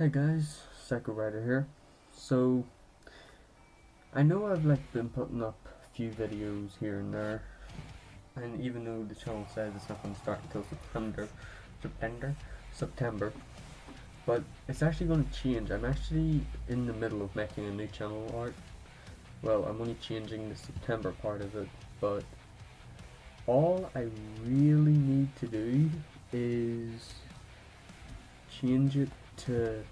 Hey guys, Psycho Rider here. So, I know I've been putting up a few videos here and there, and even though the channel says it's not going to start until September, but it's actually going to change. I'm actually in the middle of making a new channel art. Well, I'm only changing the September part of it, but all I really need to do is change it to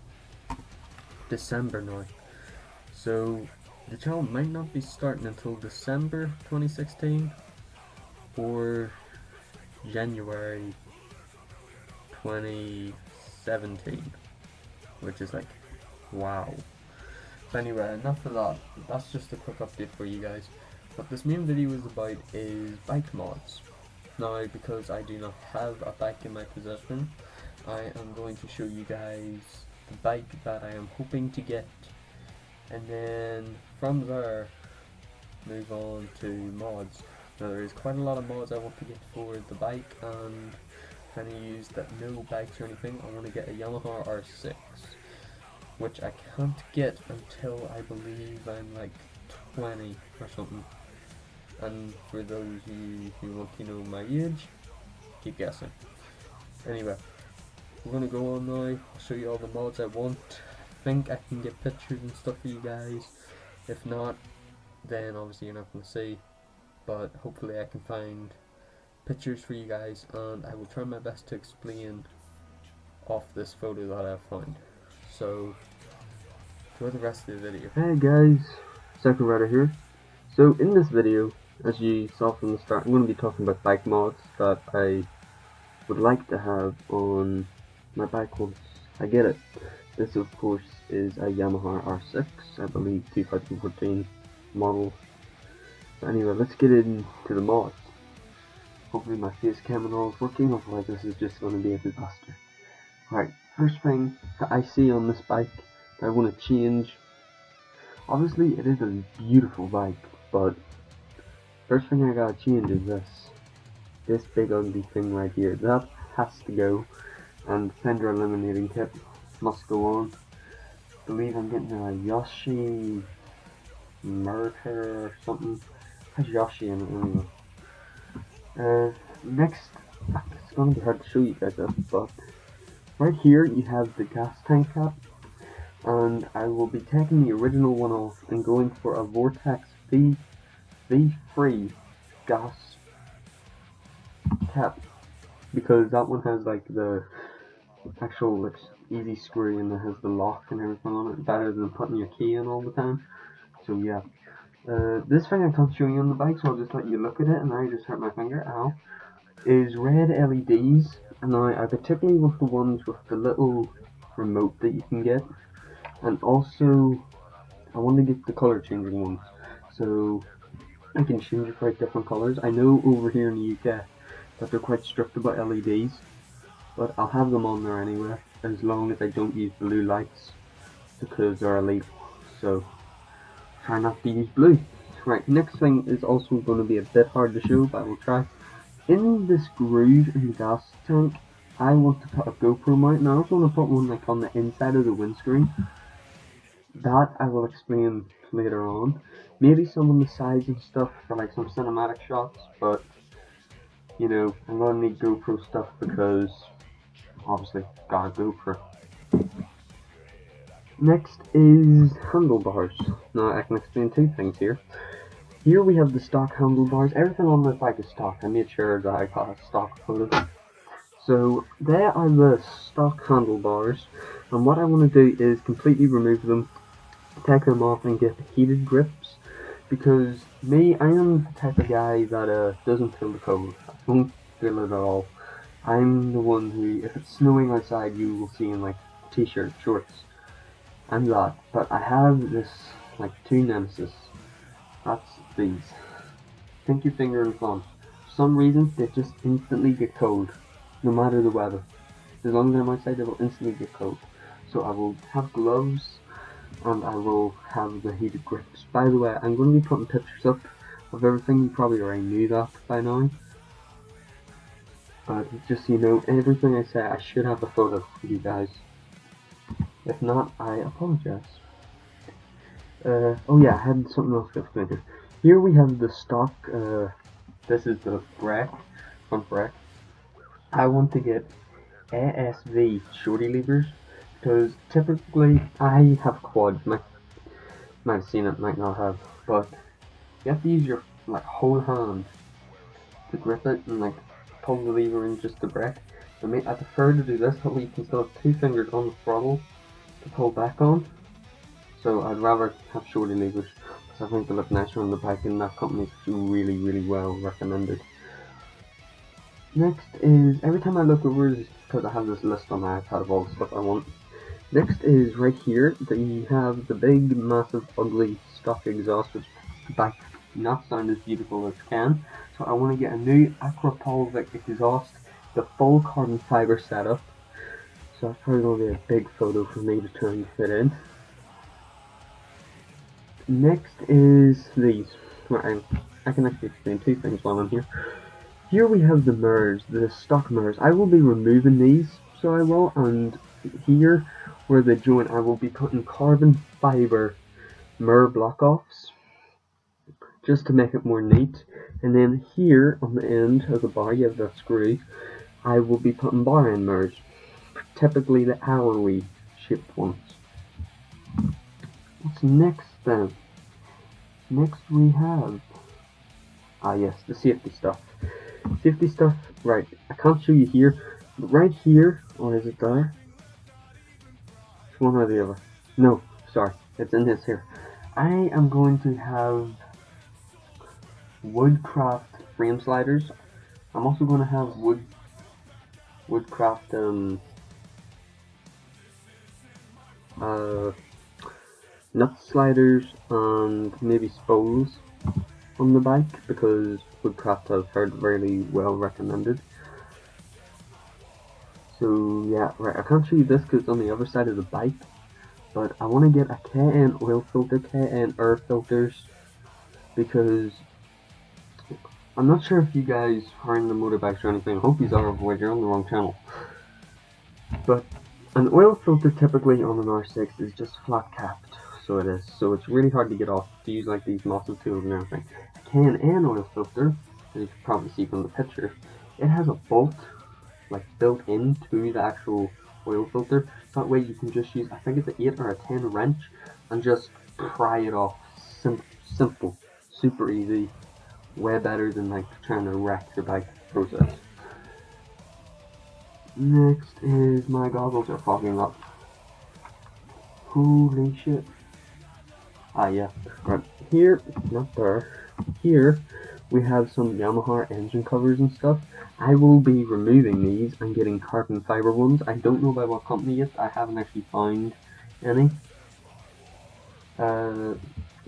December now. So the channel might not be starting until December 2016 or January 2017, which is wow. So anyway, enough of that. That's just a quick update for you guys. What this main video is about is bike mods. Now, because I do not have a bike in my possession, I am going to show you guys the bike that I am hoping to get, and then from there move on to mods. Now there is quite a lot of mods I want to get for the bike, and kind of use that no bikes or anything. I want to get a Yamaha R6, which I can't get until I believe I'm like 20 or something. And for those of you who want to know my age, keep guessing. Anyway, we're gonna go on now. I'll show you all the mods I want. I think I can get pictures and stuff for you guys. If not, then obviously you're not gonna see. But hopefully I can find pictures for you guys, and I will try my best to explain off this photo that I've found. So, enjoy the rest of the video. Hey guys, Psycho Rider here. So in this video, as you saw from the start, I'm going to be talking about bike mods that I would like to have on my bike once I get it. This of course is a Yamaha R6, I believe 2014 model. But anyway, let's get into the mods. Hopefully my face cam and all is working, otherwise this is just going to be a disaster. Right, first thing that I see on this bike that I want to change. Obviously it is a beautiful bike, but first thing I gotta change is this big ugly thing right here. That has to go, and fender eliminating kit must go on. I believe I'm getting a Yoshi Murder or something. Has Yoshi in it anyway. Next, it's gonna be hard to show you guys this, but right here you have the gas tank cap, and I will be taking the original one off and going for a Vortex V3 gas cap, because that one has like the actual easy screw and it has the lock and everything on it, better than putting your key in all the time. So yeah, this thing I can't show you on the bike, so I'll just let you look at it, and I just hurt my finger, ow, is red LEDs. And I particularly want the ones with the little remote that you can get, and also I want to get the color changing ones, so I can change it for different colors. I know over here in the UK that they're quite strict about LEDs, but I'll have them on there anyway, as long as I don't use blue lights, because they're illegal, so try not to use blue. Right, next thing is also going to be a bit hard to show, but I will try. In this groove in the gas tank, I want to put a GoPro mount, and I also want to put one on the inside of the windscreen. That I will explain later on. Maybe some on the sides and stuff for some cinematic shots, but you know, I'm gonna need GoPro stuff because obviously got a GoPro. Next is handlebars. Now I can explain two things here. Here we have the stock handlebars. Everything on this bike is stock. I made sure that I got a stock photo. So there are the stock handlebars, and what I want to do is completely remove them, take them off, and get heated grips. Because me, I am the type of guy that doesn't feel the cold. I don't feel it at all. I'm the one who, if it's snowing outside, you will see in t-shirt, shorts. I'm that. But I have this two nemesis. That's these. Think your finger and thumb. For some reason, they just instantly get cold, no matter the weather. As long as I'm outside, they will instantly get cold. So I will have gloves, and I will have the heated grips. By the way, I'm going to be putting pictures up of everything. You probably already knew that by now. But just so you know, everything I say, I should have a photo for you guys. If not, I apologize. Oh yeah, I had something else to explain here. Here we have the stock, this is the brake, front brake. I want to get ASV shorty levers, because typically I have quads, might have seen it, might not have, but you have to use your like whole hand to grip it and like pull the lever in just the brake. I prefer to do this, that way you can still have 2 fingers on the throttle to pull back on. So I'd rather have shorty levers, because I think they look nicer on the bike, and that company's really, really well recommended. Next is, every time I look over, because I have this list on my iPad of all the stuff I want. Next is right here, that you have the big, massive, ugly stock exhaust, which the bike not sound as beautiful as can. So I want to get a new Aquapulvic exhaust, the full carbon fiber setup. So that's probably going to be a big photo for me to try and fit in. Next is these. Right, I can actually explain 2 things while I'm here. Here we have the mirrors, the stock mirrors. I will be removing these, so I will, and here where they join, I will be putting carbon fiber mirror block-offs, just to make it more neat. And then here on the end of the bar, you have that screw, I will be putting bar end mirrors, typically the alloy shaped ones. What's next then? Next we have, yes, the safety stuff. Safety stuff, right, I can't show you here, but right here, or is it there? It's one or the other. No, sorry, it's in this here. I am going to have Woodcraft frame sliders. I'm also going to have Woodcraft nut sliders and maybe spoles on the bike, because Woodcraft I've heard really well recommended. So yeah, right, I can't show you this because it's on the other side of the bike, but I want to get a KN oil filter, KN air filters, because I'm not sure if you guys are in the motorbikes or anything. I hope you are, otherwise you're on the wrong channel. But an oil filter typically on an R6 is just flat capped, so it is. So it's really hard to get off to use like these muscle tools and everything. A KN oil filter, as you can probably see from the picture, it has a bolt like built into the actual oil filter. That way you can just use, I think it's an 8 or a 10 wrench, and just pry it off. Simple, super easy, way better than like trying to wreck your bike process. Next is my goggles are fogging up. Holy shit. Yeah, right here, not there, here we have some Yamaha engine covers and stuff. I will be removing these and getting carbon fiber ones. I don't know by what company yet, I haven't actually found any.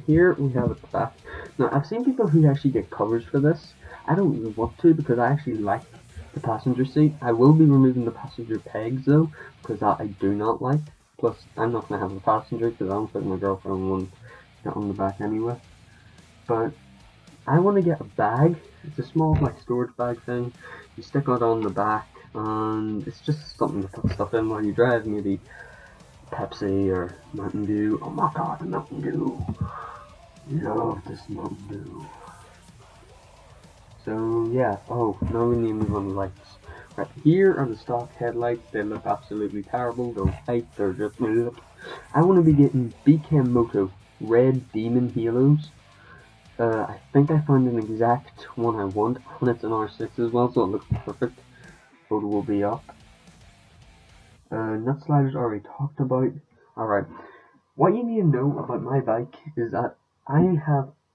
Here we have at the back. Now I've seen people who actually get covers for this. I don't really want to, because I actually like the passenger seat. I will be removing the passenger pegs though, because that I do not like. Plus I'm not going to have a passenger, because I don't think my girlfriend wants it on the back anyway. But I want to get a bag. It's a small like storage bag thing. You stick it on the back, and it's just something to put stuff in while you drive. Maybe Pepsi or Mountain Dew. Oh my god, Mountain Dew! Love this Mountain Dew. So yeah. Oh, now we need to move on the lights. Right here are the stock headlights. They look absolutely terrible. They're white. They're just. I want to be getting BK Moto red demon halos. I think I found an exact one I want, and it's an R6 as well, so it looks perfect. Photo will be up. Nut sliders already talked about. Alright, what you need to know about my bike is that I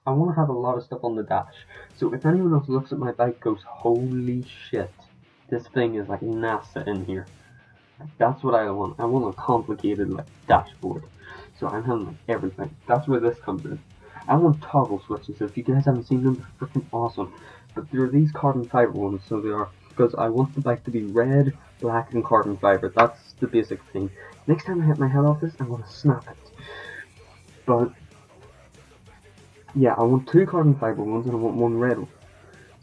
want to have a lot of stuff on the dash. So if anyone else looks at my bike goes, holy shit, this thing is like NASA in here. That's what I want. I want a complicated like dashboard. So I'm having like everything. That's where this comes in. I want toggle switches. If you guys haven't seen them, they're freaking awesome. But there are these carbon fiber ones, so they are, because I want the bike to be red, black, and carbon fiber. That's the basic thing. Next time I hit my head office, I'm going to snap it. But yeah, I want 2 carbon fiber ones and I want 1 red one.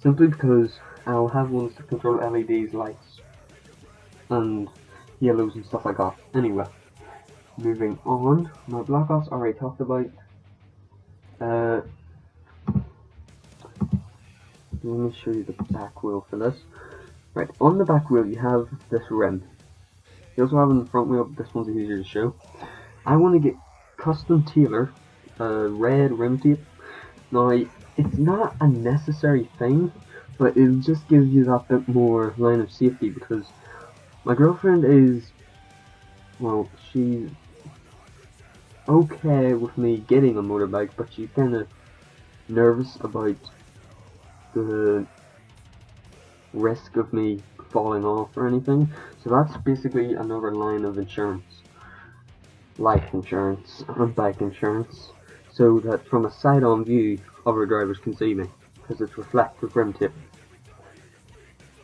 Simply because I'll have ones to control LEDs, lights, and yellows and stuff like that. Anyway. moving on, my Black Ops already talked about. Let me show you the back wheel for this. Right, on the back wheel you have this rim. You also have on the front wheel, but this one's easier to show. I want to get custom tailor red rim tape. Now, it's not a necessary thing, but it just gives you that bit more line of safety, because my girlfriend is, well, she's okay with me getting a motorbike, but she's kind of nervous about the risk of me falling off or anything. So that's basically another line of insurance, life insurance and bike insurance, so that from a side-on view other drivers can see me, because it's reflective rim tape.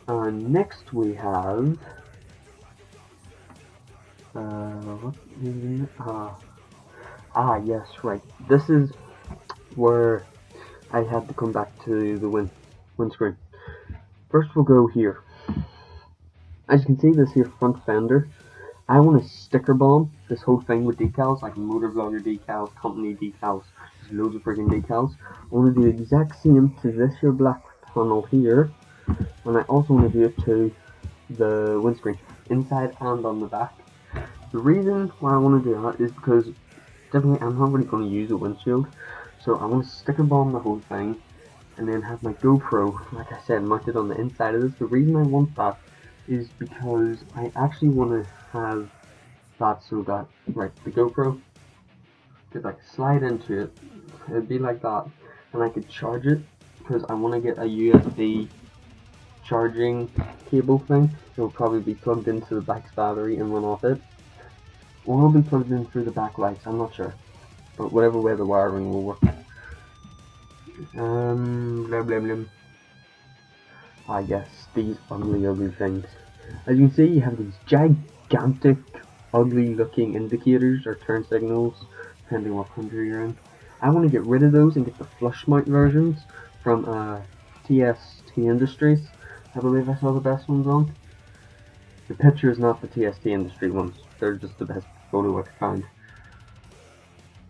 And next we have yes, right, this is where I had to come back to the windscreen. First we'll go here. As you can see, this here front fender, I want to sticker bomb this whole thing with decals, like motor vlogger decals, company decals, just loads of freaking decals. I want to do the exact same to this here black panel here, and I also want to do it to the windscreen, inside and on the back. The reason why I want to do that is because definitely I'm not really going to use a windshield, so I want to sticker bomb the whole thing, and then have my GoPro, like I said, mounted on the inside of this. The reason I want that is because I actually want to have that so that, right, the GoPro could like slide into it, it'd be like that, and I could charge it, because I want to get a USB charging cable thing. It'll probably be plugged into the bike's battery and run off it, or it'll be plugged in through the back lights, I'm not sure, but whatever way the wiring will work. Blah blah blah. I guess these ugly things. As you can see, you have these gigantic, ugly looking indicators or turn signals, depending what country you're in. I want to get rid of those and get the flush mount versions from TST Industries. I believe I saw the best ones on. The picture is not the TST Industry ones, they're just the best photo I could find.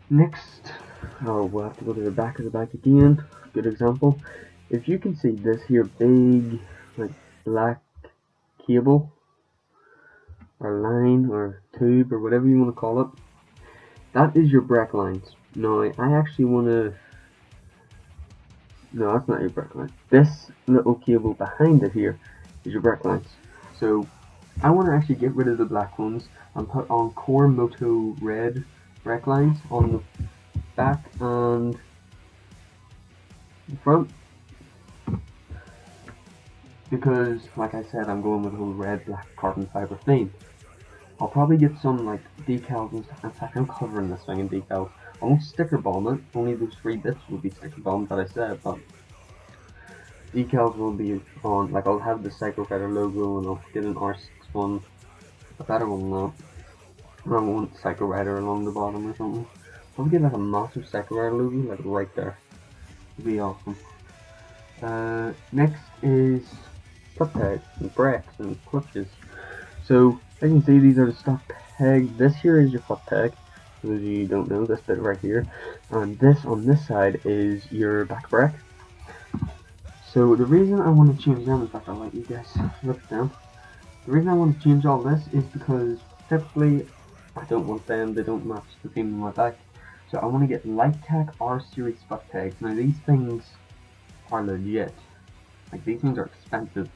Next, we'll have to go to the back of the bike again. Good example. If you can see this here big, like, black cable, or line, or tube, or whatever you want to call it, that is your brake lines. Now, I actually want to... No, that's not your brake line. This little cable behind it here is your brake lines. So, I want to actually get rid of the black ones and put on Core Moto red brake lines on the back and the front, because like I said, I'm going with a whole red black carbon fiber theme. I'll probably get some like decals and stuff. In fact, I'm covering this thing in decals. I won't sticker bomb it, only those 3 bits will be sticker bombed that I said, but decals will be on, like I'll have the Psycho Rider logo, and I'll get an R6 one, a better one than that. I want Psycho Rider along the bottom or something. I'll get like a massive Psycho Rider logo, like right there. It'd be awesome. Next is foot pegs and brakes and clutches. So as you can see, these are the stock pegs. This here is your foot peg, for those of you who don't know, this bit right here, and this on this side is your back brake. So the reason I want to change them, in fact I'll let you guys look down. The reason I want to change all this is because typically I don't want them, they don't match the theme of my bike. So I want to get Lightech R Series foot pegs. Now these things are legit. Like, these things are expensive,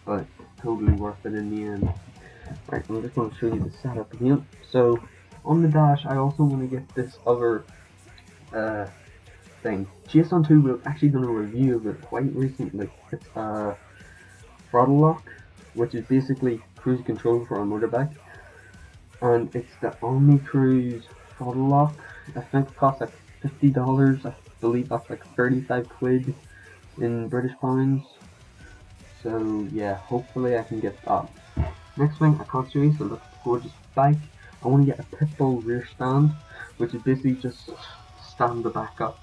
but totally worth it in the end. Right, I'm just going to show you the setup again. So on the dash, I also want to get this other thing. GS2 we've actually done a review of it quite recently. It's throttle lock, which is basically cruise control for a motorbike, and it's the OmniCruise throttle lock. I think it costs like $50. I believe that's like 35 quid in British pounds. So yeah, hopefully I can get that. Next thing, I can't show you, so look at the gorgeous bike. I want to get a Pitbull rear stand, which is basically just stand the bike up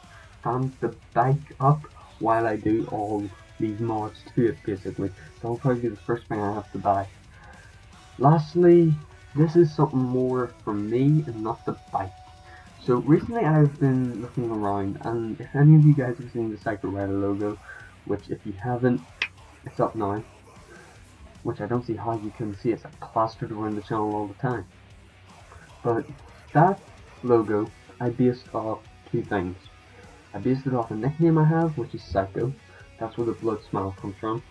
while I do all these mods to it, basically. So that'll probably be the first thing I have to buy. Lastly, this is something more for me and not the bike. So recently I've been looking around, and if any of you guys have seen the Psycho Rider logo, which if you haven't, it's up now, which I don't see how you can see, it's like plastered around the channel all the time. But that logo I based off two things. I based it off a nickname I have, which is Psycho. That's where the blood smile comes from.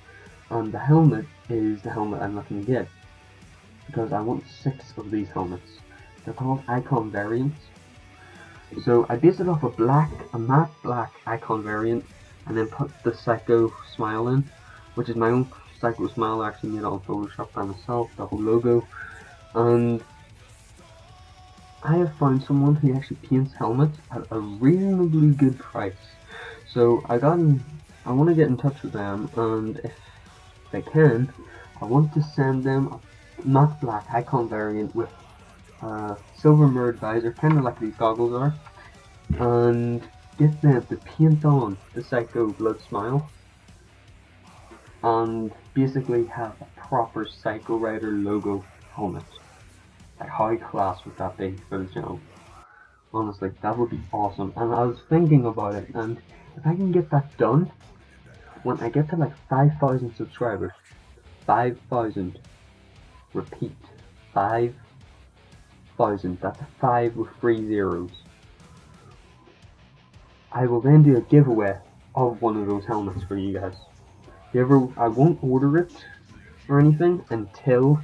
And the helmet is the helmet I'm looking to get, because I want 6 of these helmets. They're called Icon variants. So I based it off a matte black Icon variant, and then put the Psycho smile in, which is my own Psycho smile. I actually made it on Photoshop by myself, the whole logo. And I have found someone who actually paints helmets at a reasonably good price. So I want to get in touch with them, and if they can, I want to send them a matte black Icon variant with silver mirrored visor, kind of like these goggles are, and get them to paint on the Psycho blood smile, and basically have a proper Psycho Rider logo helmet. Like, how class would that be for the channel? Honestly, that would be awesome. And I was thinking about it, and if I can get that done, when I get to like 5,000 subscribers, 5,000, repeat, 5,000, that's a 5 with 3 zeros. I will then do a giveaway of one of those helmets for you guys. I won't order it or anything until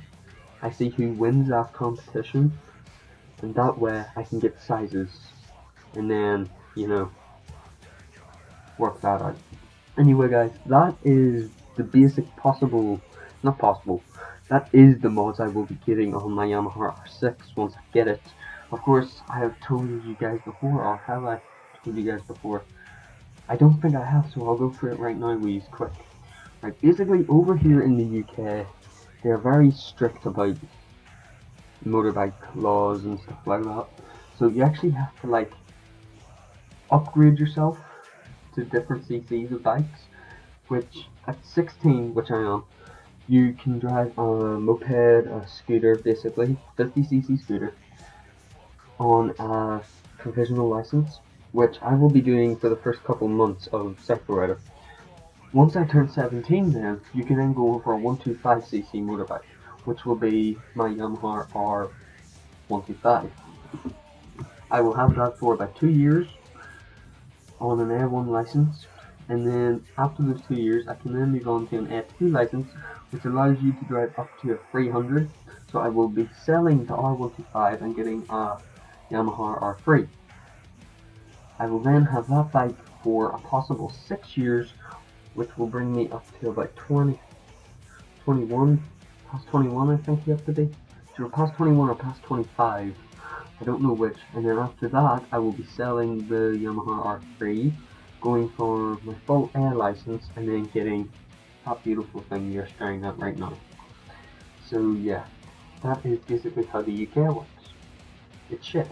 I see who wins that competition, and that way I can get sizes, and then, work that out. Anyway guys, that is the basic that is the mods I will be getting on my Yamaha R6 once I get it. Of course, I have told you guys before, or have I told you guys before? I don't think I have, so I'll go for it right now, please, quick. Right, basically over here in the UK, they're very strict about motorbike laws and stuff like that. So you actually have to like upgrade yourself to different CCs of bikes, which at 16, which I am, you can drive a moped, a scooter, basically 50cc scooter, on a provisional license, which I will be doing for the first couple months of Psycho Rider. Once I turn 17, then you can then go for a 125cc motorbike, which will be my Yamaha R125. I will have that for about 2 years on an A1 license, and then after those 2 years I can then move on to an A2 license, which allows you to drive up to a 300. So I will be selling the R125 and getting a Yamaha R3. I will then have that bike for a possible 6 years, which will bring me up to about 21, past 21 I think you have to be. So past 21 or past 25, I don't know which. And then after that I will be selling the Yamaha R3, going for my full A license, and then getting that beautiful thing you're staring at right now. So yeah, that is basically how the UK works. It's shit.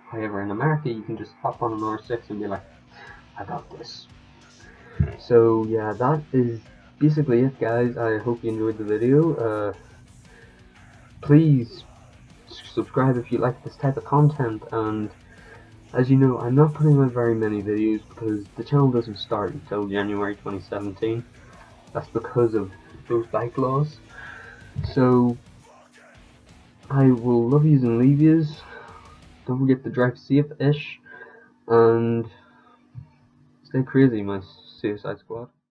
However, in America you can just hop on an R6 and be like, I got this. So yeah, that is basically it guys. I hope you enjoyed the video. Please subscribe if you like this type of content, and as you know, I'm not putting out very many videos because the channel doesn't start until January 2017. That's because of those bike laws. So I will love yous and leave yous. Don't forget to drive safe-ish, and stay crazy, my Suicide Squad.